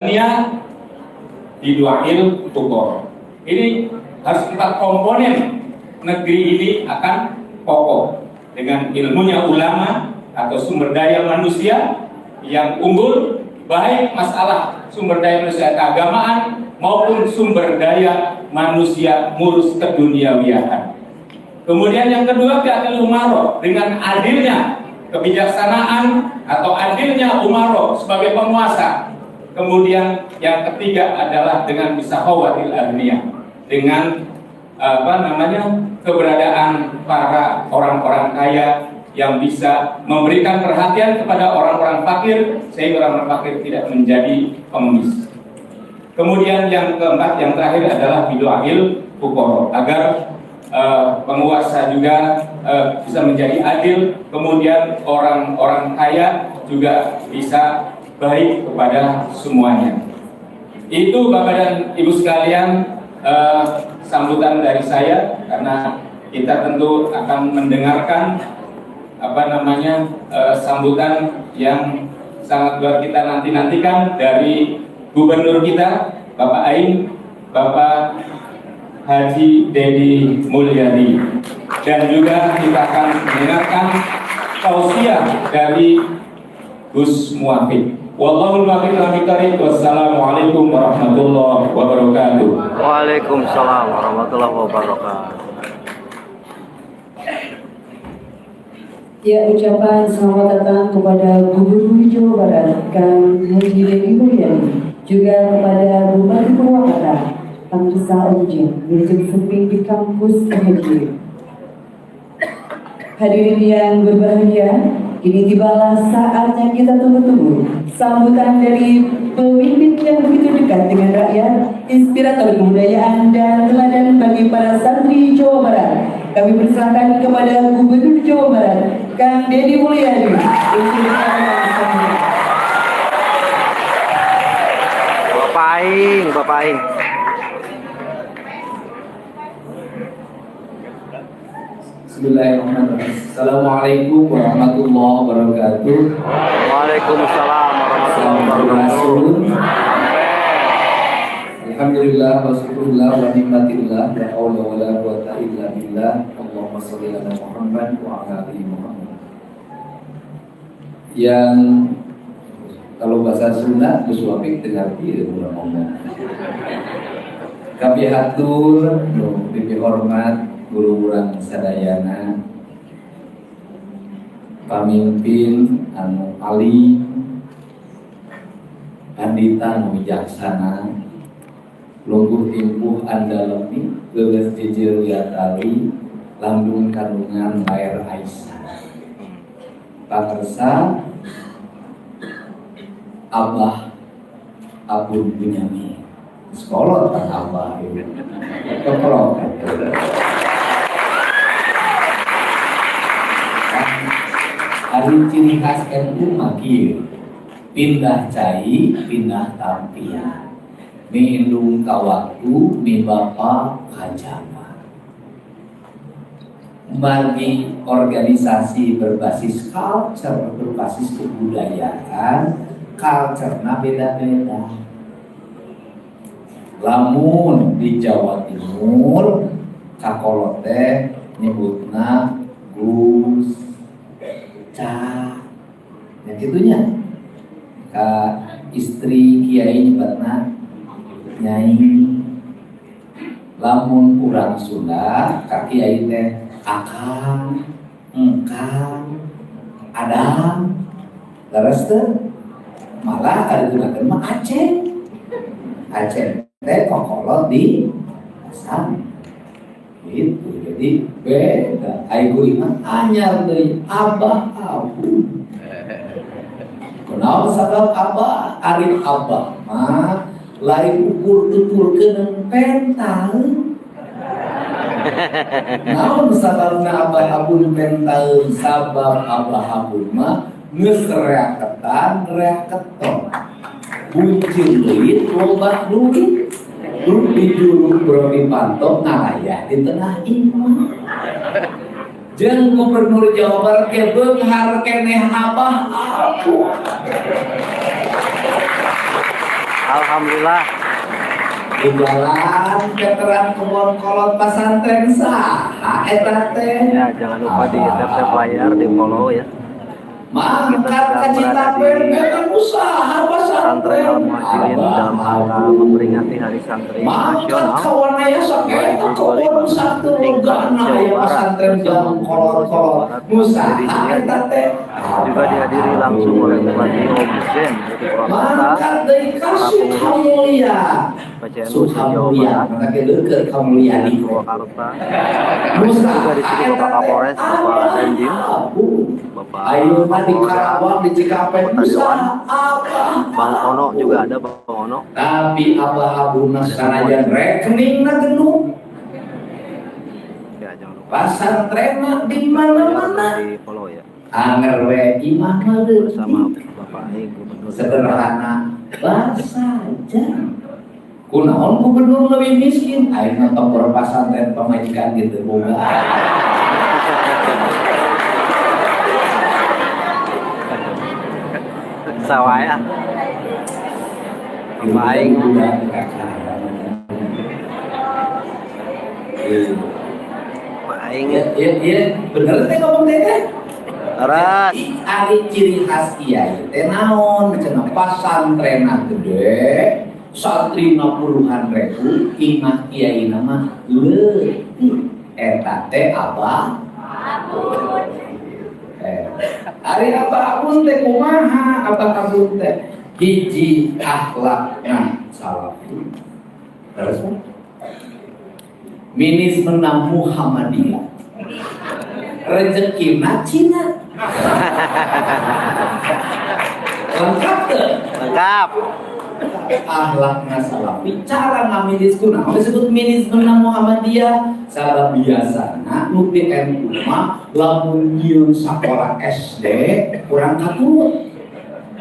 dunia diduail tukor. Ini harus 4 komponen negeri ini akan kokoh dengan ilmunya ulama atau sumber daya manusia yang unggul, baik masalah sumber daya manusia keagamaan maupun sumber daya manusia ngurus keduniawiaan. Kemudian yang kedua, keadilan umaro, dengan adilnya kebijaksanaan atau adilnya umaro sebagai penguasa. Kemudian yang ketiga adalah dengan bisahawatil agniya, dengan keberadaan para orang-orang kaya yang bisa memberikan perhatian kepada orang-orang fakir sehingga orang-orang fakir tidak menjadi pengemis. Kemudian yang keempat, yang terakhir adalah bidu'il fuqara, agar penguasa juga bisa menjadi adil, kemudian orang-orang kaya juga bisa baik kepada semuanya. Itu Bapak dan Ibu sekalian, sambutan dari saya, karena kita tentu akan mendengarkan sambutan yang sangat luar kita nantikan dari Gubernur kita, Bapak Aing, Bapak Haji Dedi Mulyadi, dan juga kita akan mendengarkan tausiah dari Gus Muafiq. Wallahul muwaffiq ila aqwamit thoriq. Wassalamualaikum warahmatullahi wabarakatuh. Waalaikumsalam warahmatullahi wabarakatuh. Ya, ucapan selamat datang kepada Gubernur Jawa Barat Kang Haji Dedi Mulyadi, juga kepada Bupati Purwakarta Kang Risa Ujin, Dirjen Suping di Kampus Kehaji. Hadirin yang berbahagia, kini tibalah saatnya kita tunggu-tunggu sambutan dari pemimpin yang begitu dekat dengan rakyat, inspirator kebudayaan dan teladan bagi para santri Jawa Barat. Kami persilakan kepada Gubernur Jawa Barat, Kang Dedi Mulyadi. Bapak Aing. Bismillahirrahmanirrahim. Assalamualaikum warahmatullahi wabarakatuh. Waalaikumsalam warahmatullahi wabarakatuh. Alhamdulillah wa syukurillah wa nikmatillah, la haula wa la quwwata illa billah. Allahumma sholli ala Muhammad wa ala ali Muhammad. Yang kalau bahasa Sunda Gus Muafiq dengar pieu ngomong. Kami hatur nu pipi hormat guru urang sadayana, pamimpin anu alim, pandita nu bijaksana, lungguh timpuh andalemi, geus jejer wiatali, lambung kandungan lair Aisyah. Pakarsa Abah Abun Bunyamin, sekolot kan Abah itu, kekolot kan. Hari ciri khas NU makir, pindah cai, pindah tampian, mindung kawaktu, mi bapa kajama. Bagi organisasi berbasis culture, berbasis kebudayaan, culture-na beda-beda. Lamun di Jawa Timur, kakolote nyebutna Gus Ca, yang gitunya. Ka istri kiai nyebutna Nyai. Lamun urang Sunda, ka kiai teh akang, engkang, adang, leres teh. Malah kada gunakeun mah Aceh. Aceh teh kokolot di asam. Gitu, jadi beda. Aigu iman anyar deui Abah Abu. Kunaon sabab Abah? Ari Abah mah lain ukur tuturkeun pentaeun. Naon sababna Abah Abu pentaeun? Sabab Abah Abu mah geus reaketan reaketon. Buncing duit loba duit. Lu di juru Broni Panto ngalaya di tengah imah. Jeung Gubernur Jawa Barat ke beunghar keneh Abah Abu. Alhamdulillah. Di jalan veteran kebon kolot pesantren saha eta teh. Ya, jangan lupa di tap layar, di follow ya. Mangkat ka Citapen eta usaha Pesantren pesantren. Al-Muhajirin dalam rangka memperingati Hari Santri Mangkat Nasional kawan aya saketa kebon satu legana aya pesantren jalan kolot-kolot. Usaha eta teh. juga dihadiri langsung oleh Bupati Om Zen dari Purwakarta, Mangkat deui kasih kamulia. PCNU Jawa Barat, Mangkat deukeut kamulia di Purwakarta. Juga di sini Bapak Kapolres, Bapak Dandim, Bapak Ayo di Karawang di Cikampek usaha apa? Bang Ono juga ada, Bang Ono. Tapi abah-abuna sanajan rekeningna genung. Ya, jangan lupa Pasantrenna di mana-mana. di follow ya. Anger we imah mah Bersama Bapak Aing Gubernur sederhana saja. Kunaon gubernur lebih miskin? Ayeuna tokor pasantren pamajikan gitu boga. Sawaya. Bapak Aing. Bapak Aing ya. Iya, bener teh ngomong teh. Ras. Ari ciri khas kiai teh naon cenah pasantrenna gede, santrina puluhan ribu, imah kiai nama leutik. Eta teh abah. Ari abah abun teh kumaha? Abah abun teh hiji akhlakna salafi. Terus minis menang Muhammadiyah. Rezekina Cina. Lengkap tuh. Lengkap. Akhlakna salafi, cara ngamilis kunaon disebut minis menang Muhammadiyah. Cara biasana nu di NU mah lamun nyieun sakola SD kurang katurut.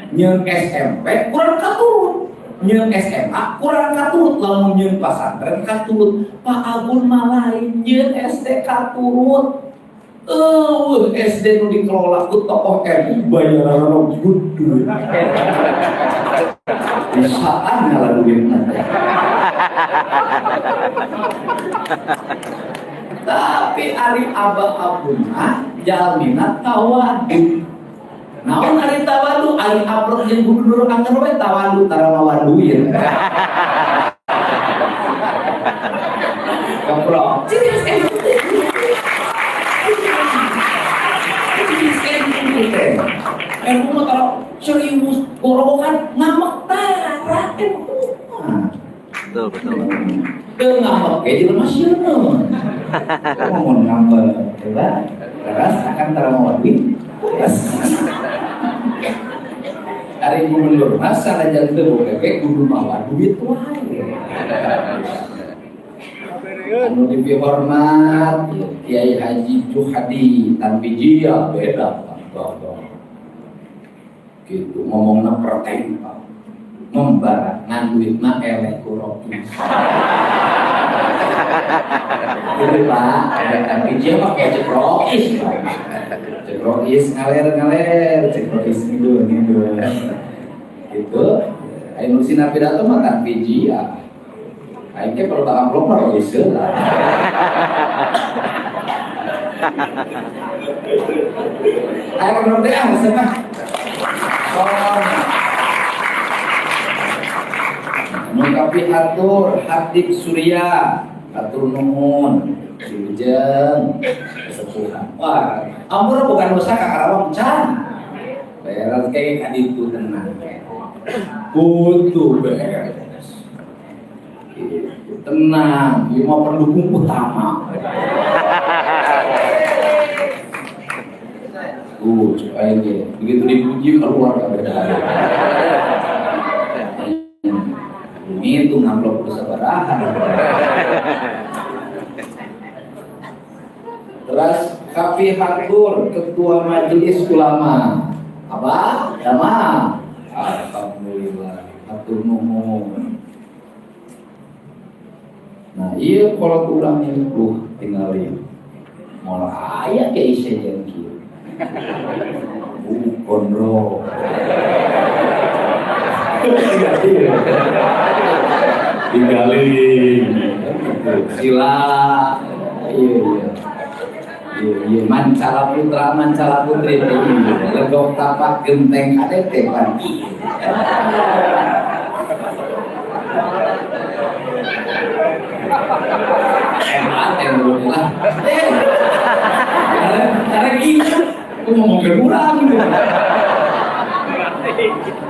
Nyieun SMP kurang katurut. Nyieun SMA kurang katurut, lamun nyieun pasantren katurut. Pak Abun mah lain nyieun SD katurut. SD nu dikelola ku tokoh NU bayaran gede. Bisaan ngalah duitna. Tapi ari abah abuna jalmina tawadu. Naon ari tawadu? Ari abrok jeung gubernur angker we tawadu tara mawa duit. Kaprok. NU mah kalau serius gorokan ngamak tara NU. Betul. Dia ngambek kayak di rumah sieun. Ngomong ngambek, coba. Terus akan terang duit. Terus. Hari gubernur masa raja teu bebek kudu mawa duit wae. Anu dihormat Kiai Haji Juhadi Tanbijiyah beda gitu ngomongna perteng membarat ngan duitna elek kuroki. Jadi Pak, Tanbijiyah pakai cekrokis. Cekrokis ngaler, cekrokis gitu. Gitu. Ayo nusin pidato mah Tanbijiyah. Aing ke perlu amplop mah ieu lah. Ayo belum teh senang. Mengkapi atur Habib Surya, atur nuhun, wilujeng, kesepuhan. Wah, ampun bukan dosa ka Karawang can. Beres kayak kaditu tenang. Butuh beres. Tenang, dia mau pendukung utama. Supaya dia begitu dipuji keluar beda. Itu ngamplop kesabarahan. Terus Kafi Hatur, Ketua Majelis Ulama. Apa? Dama. Alhamdulillah. Hatur nuhun. Nah, iya kalau kurang itu tinggalin. Malah ayah ke isi jengki. Bukan bro. Tinggalin. Sila. Iya, mancala putri legok tapak genteng KTP kan. Lah. Karena gini, aku ngomong kurang gitu.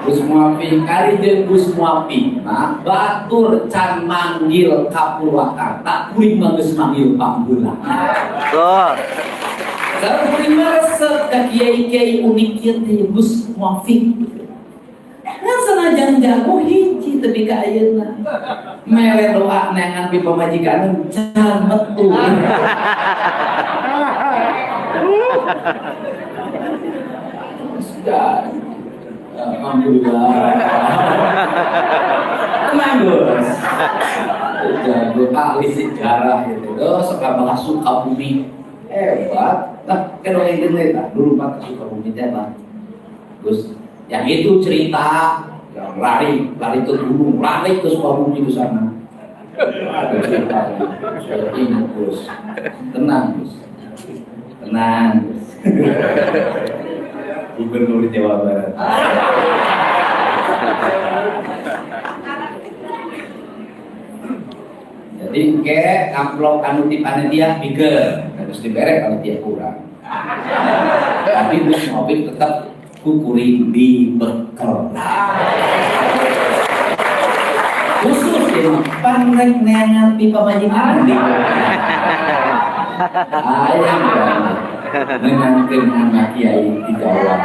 Gus Muafi, kari jeung Gus Muafi, nah batur can manggil kapulwakar, tak kuring geus manggil pambeula. Tuh. Kalau kuring resep ka kiai-kiai unik kieu teh Gus Muafi. Kan sanajan jago hiji teu ka ayeuna. Mere doa neangan pi pamajikan can metu. Sudah. Alhamdulillah. Tenang Gus. Jago ahli sejarah itu. Suka bahas Sukabumi. Hebat. Nah, kalau yang ini dulu mah Sukabumi hebat. Gus, yang itu cerita yang lari ke gunung, lari ke Sukabumi ke sana. Ada ceritanya. Saya ingat Gus. Tenang Gus. Tenang Gus. Gubernur Jawa Barat. Jadi ke amplop anu di panitia bigger, harus diberek panitia kurang. Tapi Gus Mobil tetap kukuring di bekel. Khusus ya, panrek neangan pipa majikan di ayam dengan anak kiai di Jawa.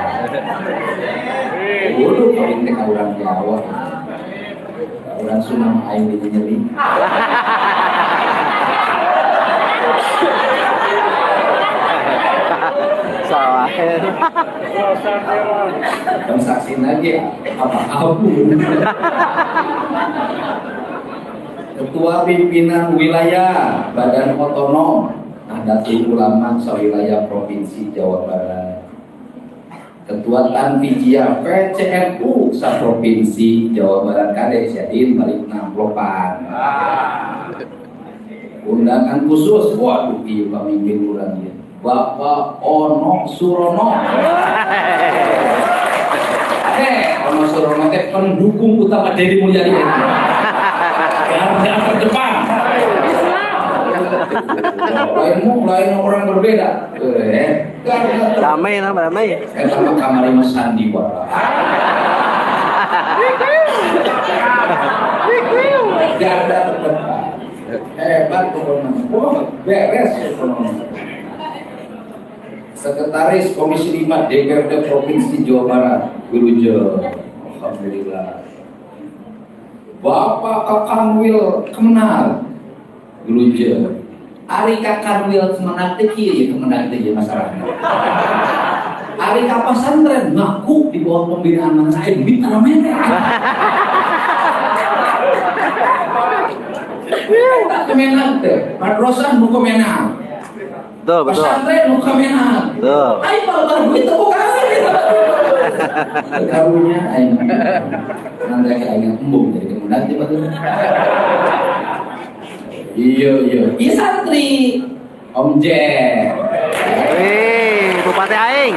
Dulu paling teh orang Jawa, orang Sunam aing di nyeli. Salah. Transaksi lagi apa aku? Ketua Pimpinan Wilayah Badan Otonom Nahdlatul Ulama Sewilayah Provinsi Jawa Barat. Ketua Tanfijia PCNU Provinsi Jawa Barat Kadek Syadin balik namplopan. Undangan khusus, waduh ieu pamimpin urang ieu. Bapak Ono Surono. Ono Surono teh pendukung utama Deddy Mulyadi. Garda terdepan. Lain orang berbeda. Damai lah, damai. Eta mah kamari Mas Sandiwara. Garda terdepan. Hebat pokoknya. Oh, beres pokoknya. Sekretaris Komisi 5 DPRD Provinsi Jawa Barat, Wilujo. Alhamdulillah. Bapak Kakanwil Kemenang, Wilujo. Ari Kakanwil Kemenang teh kieu ya Kemenang teh masyarakat. Ari ka pasantren ngaku di bawah pembinaan mana aing di tanah merah. Kemenang teh, madrasah nu Kemenang. Betul. Pesantren nu Kemenang. Betul. Aing bawa duit teu kawin. Karunya aing. Nanti aing embung jadi kemudian tiba-tiba. Iya. Iya santri. Om Jen. Wih, Bupati Aing.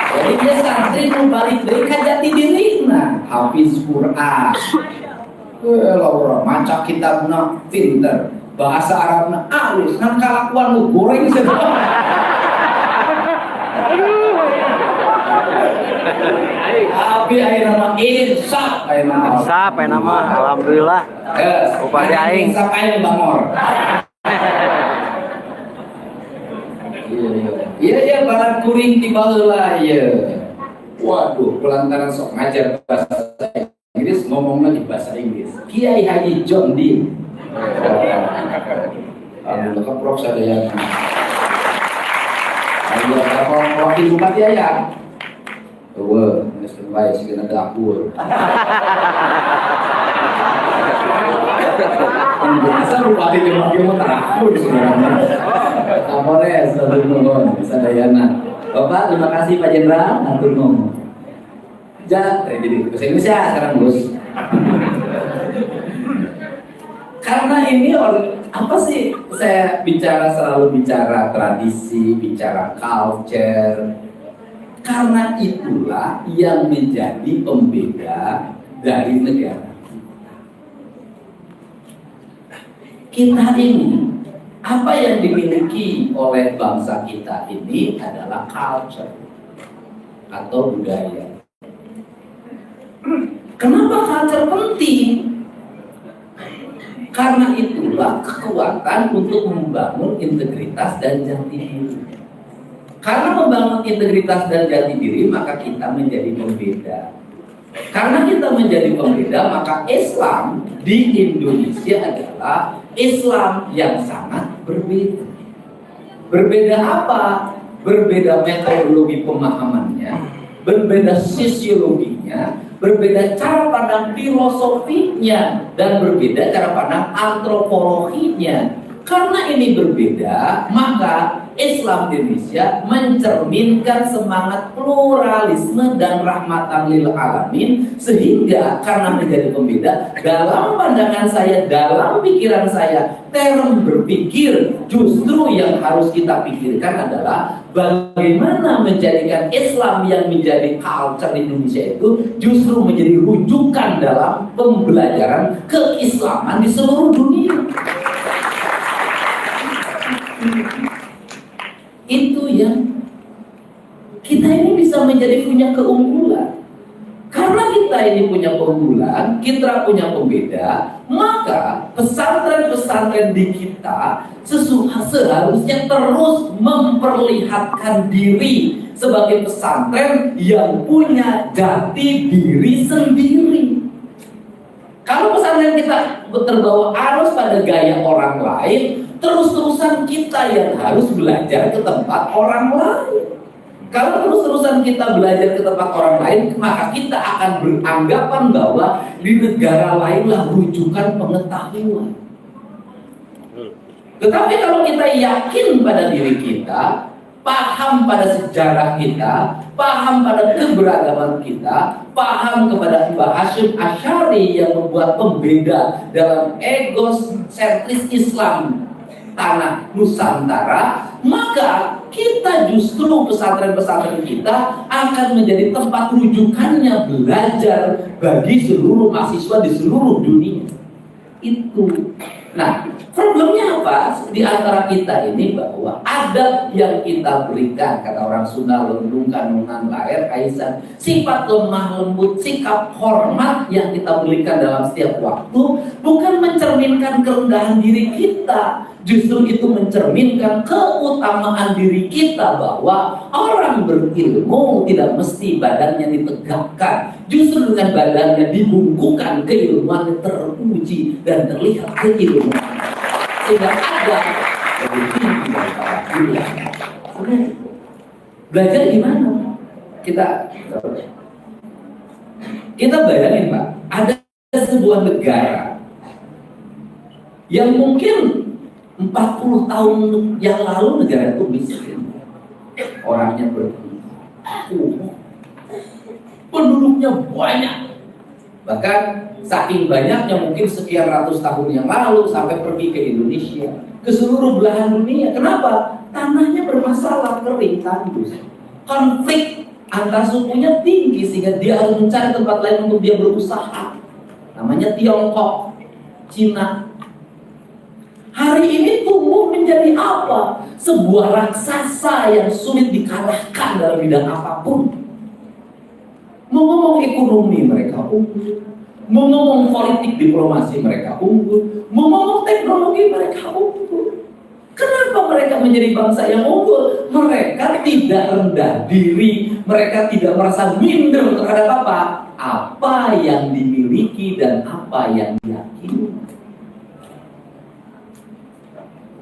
Jadi dia santri nu balik deui ka jati dirina, hafiz Quran. Laura maca kitabna pinter. Bahasa Arabna alus, ngan kalakuan lu goreng sedang. Tapi ayeuna mah insaf ayeuna. Insaf nama, alhamdulillah. Bupati Aing. Insaf aing bangor. Iya barang kuring di baheula ieu. Waduh, pelantaran sok ngajar bahasa Inggris ngomongna di bahasa Inggris. Kiai Haji John Deere. Alhamdulillah keprok sadayana. Ayo apa wakil bupati aya? Eueuh, geus bae sigana dapur. Biasa bupati jeung wakil mah terakhir sebenarnya. Kapolres sadayana. Bapak terima kasih Pak Jenderal, atur nuhun. jadi bahasa Indonesia sekarang bos. Karena ini apa sih saya selalu bicara tradisi, bicara culture. Karena itulah yang menjadi pembeda dari negara kita ini. Apa yang dimiliki oleh bangsa kita ini adalah culture atau budaya. Kenapa culture penting? Karena itulah kekuatan untuk membangun integritas dan jati diri. Karena membangun integritas dan jati diri, maka kita menjadi pembeda. Karena kita menjadi pembeda, maka Islam di Indonesia adalah Islam yang sangat berbeda. Berbeda apa? Berbeda metodologi pemahamannya, berbeda sosiologinya, berbeda cara pandang filosofinya, dan berbeda cara pandang antropologinya. Karena ini berbeda, maka Islam Indonesia mencerminkan semangat pluralisme dan rahmatan lil alamin, sehingga karena menjadi pembeda, dalam pandangan saya, dalam pikiran saya, term berpikir justru yang harus kita pikirkan adalah bagaimana menjadikan Islam yang menjadi culture di Indonesia itu justru menjadi rujukan dalam pembelajaran keislaman di seluruh dunia. Itu yang kita ini bisa menjadi punya keunggulan. Karena kita ini punya keunggulan, kita punya pembeda, maka pesantren-pesantren di kita seharusnya terus memperlihatkan diri sebagai pesantren yang punya jati diri sendiri. Kalau pesantren kita terbawa arus pada gaya orang lain, terus-terusan kita yang harus belajar ke tempat orang lain. Kalau terus-terusan kita belajar ke tempat orang lain, maka kita akan beranggapan bahwa di negara lainlah rujukan pengetahuan. Tetapi kalau kita yakin pada diri kita, paham pada sejarah kita, paham pada keberagaman kita, paham kepada Mbah Hashim Asy'ari yang membuat pembeda dalam egosentris Islam tanah Nusantara, maka kita justru pesantren-pesantren kita akan menjadi tempat rujukannya belajar bagi seluruh mahasiswa di seluruh dunia. Itu. Nah, problemnya apa? Di antara kita ini bahwa adab yang kita berikan, kata orang Sunda, lendung kanungan lahir aisan, sifat lemah lembut, sikap hormat yang kita berikan dalam setiap waktu bukan mencerminkan kerendahan diri kita. Justru itu mencerminkan keutamaan diri kita, bahwa orang berilmu tidak mesti badannya ditegakkan. Justru dengan badannya dibungkukan keilmuan teruji dan terlihat keilmuan, sehingga ada lebih tinggi daripada dunia. Belajar gimana? Kita bayangin Pak, ada sebuah negara yang mungkin 40 tahun yang lalu negara itu miskin, orangnya berkumpul, penduduknya banyak, bahkan saking banyaknya mungkin sekian ratus tahun yang lalu sampai pergi ke Indonesia, ke seluruh belahan dunia. Kenapa? Tanahnya bermasalah, kering, tandus, konflik antar sukunya tinggi, sehingga dia harus mencari tempat lain untuk dia berusaha. Namanya Tiongkok, Cina. Hari ini tumbuh menjadi apa? Sebuah raksasa yang sulit dikalahkan dalam bidang apapun. Mau ngomong ekonomi mereka unggul, mau ngomong politik diplomasi mereka unggul, mau ngomong teknologi mereka unggul. Kenapa mereka menjadi bangsa yang unggul? Mereka tidak rendah diri, mereka tidak merasa minder terhadap apa? Apa yang dimiliki dan apa yang diyakini.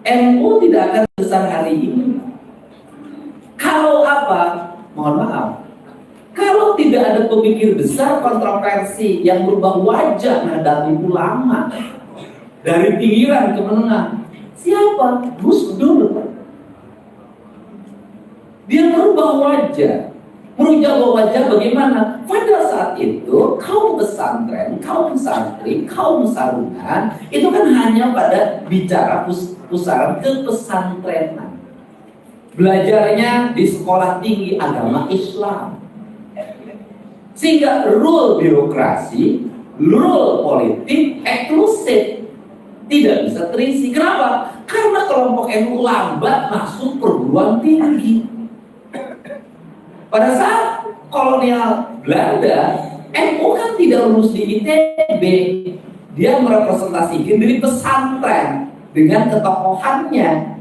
NU tidak akan besar hari ini kalau apa? Mohon maaf, kalau tidak ada pemikir besar kontroversi yang berubah wajah Nahdlatul Ulama dari pinggiran ke menengah. Siapa? Gus Dur. Dia merubah wajah Merubah wajah bagaimana? Pada saat itu kaum pesantren, kaum santri, kaum sarungan itu kan hanya pada bicara pusaran kepesantrenan. Belajarnya di sekolah tinggi agama Islam. Sehingga rule birokrasi, rule politik eksklusif, tidak bisa terisi. Kenapa? Karena kelompok NU lambat masuk perguruan tinggi. Pada saat kolonial Belanda, NU kan tidak lulus di ITB. Dia merepresentasikan diri pesantren dengan ketokohannya.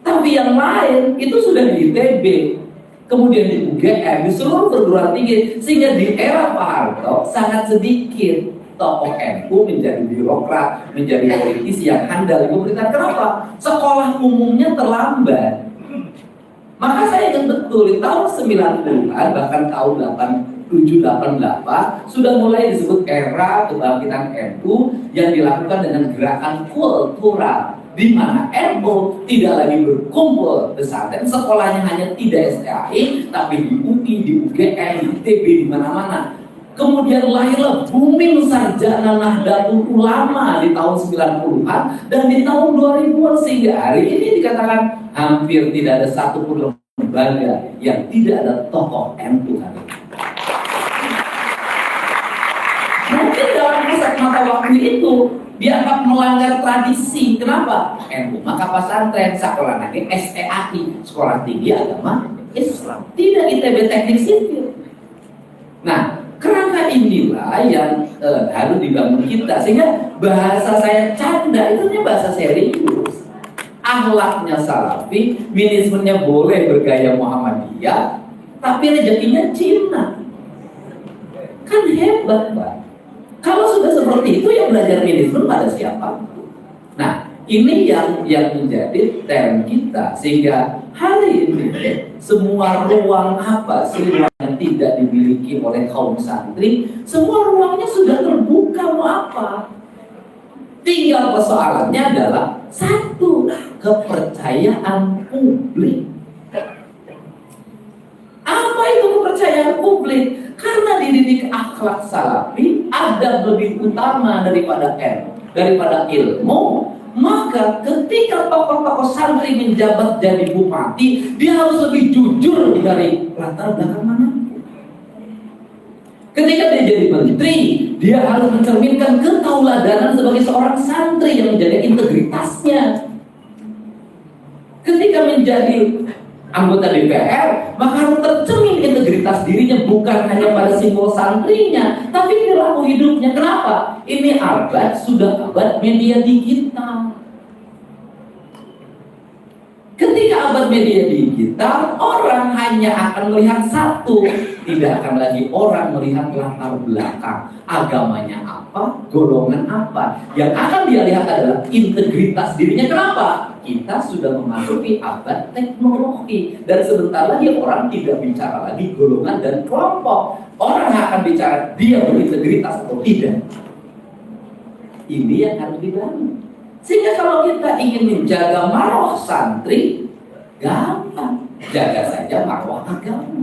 Tapi yang lain itu sudah di ITB, kemudian di UGM, di seluruh perguruan tinggi. Sehingga di era Pak Harto sangat sedikit tokoh NU menjadi birokrat, menjadi politisi yang handal di pemerintahan. Kenapa? Sekolah umumnya terlambat. Maka saya ingat betul di tahun 90-an, bahkan tahun 87-88 sudah mulai disebut era kebangkitan NU yang dilakukan dengan gerakan kultural, di mana NU tidak lagi berkumpul pesantren, sekolahnya hanya tidak STAI, tapi di UI, di UGM, di ITB, di mana-mana. Kemudian lahirlah booming sarjana Nahdlatul Ulama di tahun 90-an dan di tahun 2000-an, sehingga hari ini dikatakan hampir tidak ada satupun lembaga yang tidak ada tokoh NU hari ini. Mungkin dalam pusat mata waktu itu dianggap melanggar tradisi. Kenapa? NU maka pesantren, sekolah nanti STAI, sekolah tinggi agama Islam, tidak ITB teknik sipil. Nah, kerangka inilah yang harus dibangun kita, sehingga bahasa saya canda itu bahasa serius. Akhlaknya Salafi, manajemennya boleh bergaya Muhammadiyah, tapi rezekinya Cina. Kan hebat, Pak. Kalau sudah seperti itu, yang belajar manajemen pada siapa? Nah, ini yang menjadi term kita, sehingga hari ini semua ruang apa sih yang tidak dimiliki oleh kaum santri, semua ruangnya sudah terbuka. Mau apa? Tinggal persoalannya adalah satu, kepercayaan publik. Apa itu kepercayaan publik? Karena dididik akhlak Salafi ada lebih utama daripada ilmu. Maka ketika tokoh-tokoh santri menjabat jadi bupati, dia harus lebih jujur dari latar belakang mana. Ketika dia jadi menteri, dia harus mencerminkan ketauladanan sebagai seorang santri yang menjaga integritasnya. Ketika menjadi anggota DPR, maka harus tercermin integritas dirinya, bukan hanya pada simbol santrinya, tapi perilaku hidupnya. Kenapa? Ini sudah abad media digital. Ketika abad media digital, orang hanya akan melihat satu, tidak akan lagi orang melihat latar belakang, agamanya apa, golongan apa. Yang akan dia lihat adalah integritas dirinya. Kenapa? Kita sudah memasuki abad teknologi, dan sebentar lagi orang tidak bicara lagi golongan dan kelompok. Orang akan bicara dia berintegritas atau tidak. Ini yang harus dibangun. Sehingga kalau kita ingin menjaga marwah santri, gampang, jaga saja marwah agama.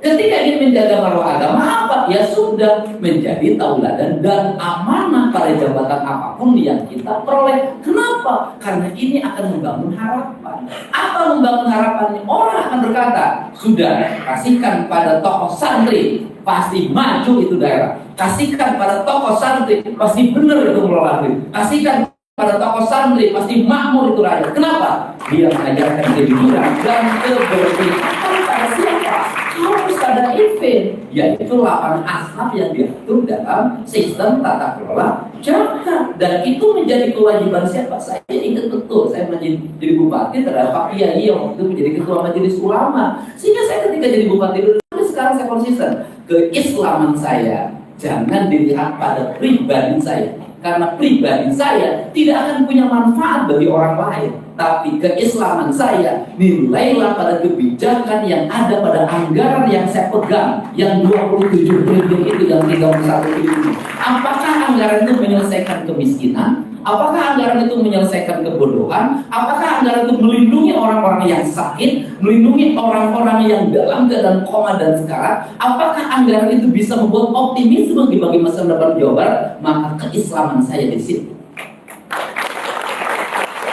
Ketika ingin menjaga marwah agama apa? Ya sudah, menjadi tauladan dan amanah pada jabatan apapun yang kita peroleh. Kenapa? Karena ini akan membangun harapan. Apa membangun harapannya? Orang akan berkata, sudah, kasihkan pada tokoh santri, pasti maju itu daerah. Kasihkan pada tokoh santri, pasti benar itu mengelola diri. Kasihkan pada tokoh santri, pasti makmur itu rakyat. Kenapa? Dia mengajarkan kejujuran dan keberpihakan pada siapa? Harus ada event, yaitu 8 asnaf yang diatur dalam sistem tata kelola zakat. Dan itu menjadi kewajiban siapa? Saya ingat betul, saya menjadi bupati terhadap Pak Kiai yang itu menjadi ketua majelis ulama. Sehingga saya ketika jadi bupati dulu, sekarang saya konsisten, keislaman saya jangan dilihat pada pribadi saya. Karena pribadi saya tidak akan punya manfaat bagi orang lain. tapi keislaman saya nilailah pada kebijakan yang ada pada anggaran yang saya pegang, yang 27 triliun itu, yang 31 triliun. Apakah anggaran itu menyelesaikan kemiskinan? Apakah anggaran itu menyelesaikan kebodohan? Apakah anggaran itu melindungi orang-orang yang sakit, melindungi orang-orang yang dalam keadaan koma dan sekarat? Apakah anggaran itu bisa membuat optimisme bagi masa depan Jawa Barat? Maka keislaman saya di situ.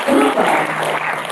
Kenapa?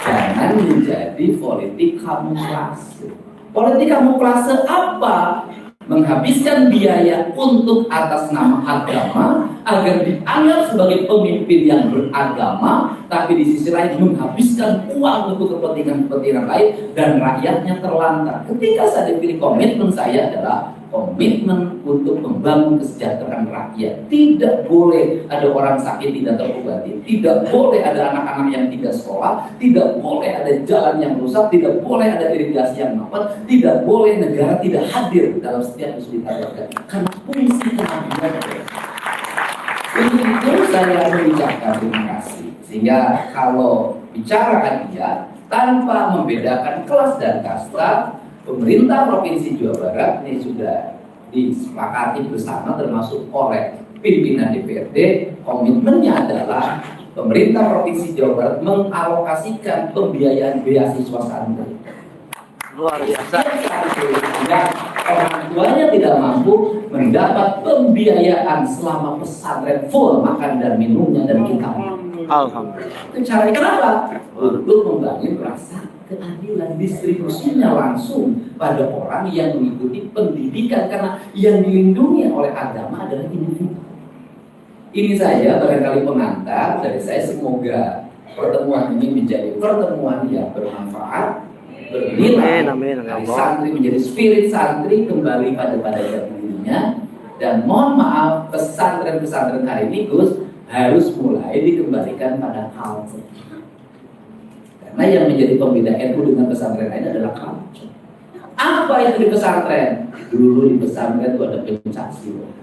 Jangan menjadi politik kamuflase. Politik kamuflase apa? Menghabiskan biaya untuk atas nama agama agar dianggap sebagai pemimpin yang beragama, tapi di sisi lain menghabiskan uang untuk kepentingan-kepentingan lain dan rakyatnya terlantar. Ketika saya dipilih, komitmen saya adalah komitmen untuk membangun kesejahteraan rakyat. Tidak boleh ada orang sakit tidak terobati, tidak boleh ada anak-anak yang tidak sekolah, tidak boleh ada jalan yang rusak, tidak boleh ada irigasi yang mampet, tidak boleh negara tidak hadir dalam setiap kesulitan rakyat. Karena fungsi keadilan. Untuk itu saya mengucapkan terima kasih. Sehingga kalau bicara hadiah tanpa membedakan kelas dan kasta, pemerintah Provinsi Jawa Barat ini sudah disepakati bersama termasuk oleh pimpinan DPRD. Komitmennya adalah pemerintah Provinsi Jawa Barat mengalokasikan pembiayaan beasiswa santri. Luar biasa. Sehingga orang tuanya tidak mampu mendapat pembiayaan selama pesantren full makan dan minumnya dan kita. Alhamdulillah. Itu caranya kenapa? Untuk membangun rasa keadilan, distribusinya langsung pada orang yang mengikuti pendidikan, karena yang dilindungi oleh agama adalah individu. Ini saya barangkali pengantar dari saya, semoga pertemuan ini menjadi pertemuan yang bermanfaat, bernilai. Amin. Dari santri menjadi spirit santri kembali pada jati dirinya. Dan mohon maaf, pesantren-pesantren hari ini Gus harus mulai dikembalikan pada culture. Karena yang menjadi pembeda NU dengan pesantren lain adalah culture. Apa itu di pesantren? Dulu di pesantren itu ada pencak silat.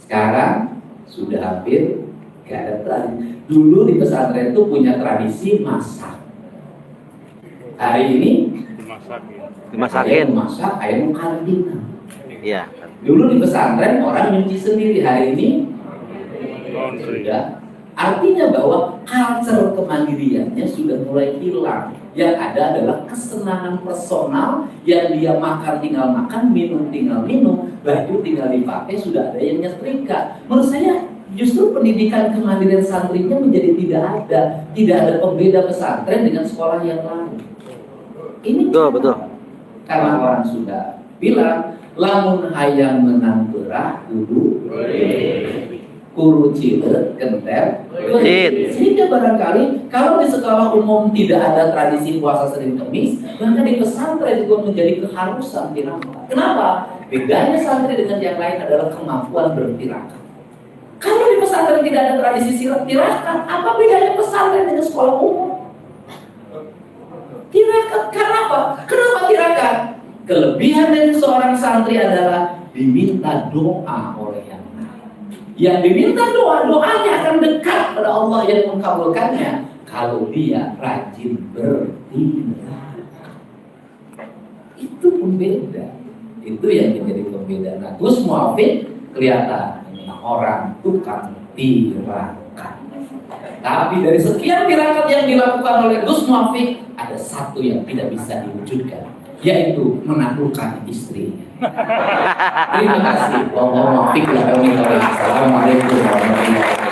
Sekarang sudah hampir gak ada tradisi. Dulu di pesantren itu punya tradisi masak. Hari ini Dimasakin. masak ayam karantina. Iya. Dulu di pesantren orang nyuci sendiri, hari ini sudah. Artinya bahwa culture kemandiriannya sudah mulai hilang. Yang ada adalah kesenangan personal, yang dia makan tinggal makan, minum tinggal minum, baju tinggal dipakai, sudah ada yang nyetrika. Menurut saya justru pendidikan kemandirian santrinya menjadi tidak ada pembeda pesantren dengan sekolah yang lain. Ini Betul. karena orang sudah bilang lamun hayang menang berah kuru cilet kentel. Sehingga barangkali kalau di sekolah umum tidak ada tradisi puasa Senin Kemis, maka di pesantren juga menjadi keharusan tirakat. Kenapa? Bedanya santri dengan yang lain adalah kemampuan bertirakat. Kalau di pesantren tidak ada tradisi silat tirakat, apa bedanya pesantren dengan sekolah umum? Tirakat, kenapa? Kenapa tirakat? Kelebihan dari seorang santri adalah diminta doa oleh yang lain. Yang diminta doanya akan dekat pada Allah yang mengabulkannya kalau dia rajin bertirakat. Itu pembeda. Itu yang menjadi pembeda. Nah, Gus Muafik kelihatan orang tukang tirakat. Tapi dari sekian tirakat yang dilakukan oleh Gus Muafik, ada satu yang tidak bisa diwujudkan, yaitu menaklukkan istrinya. Terima kasih. Assalamualaikum warahmatullahi wabarakatuh.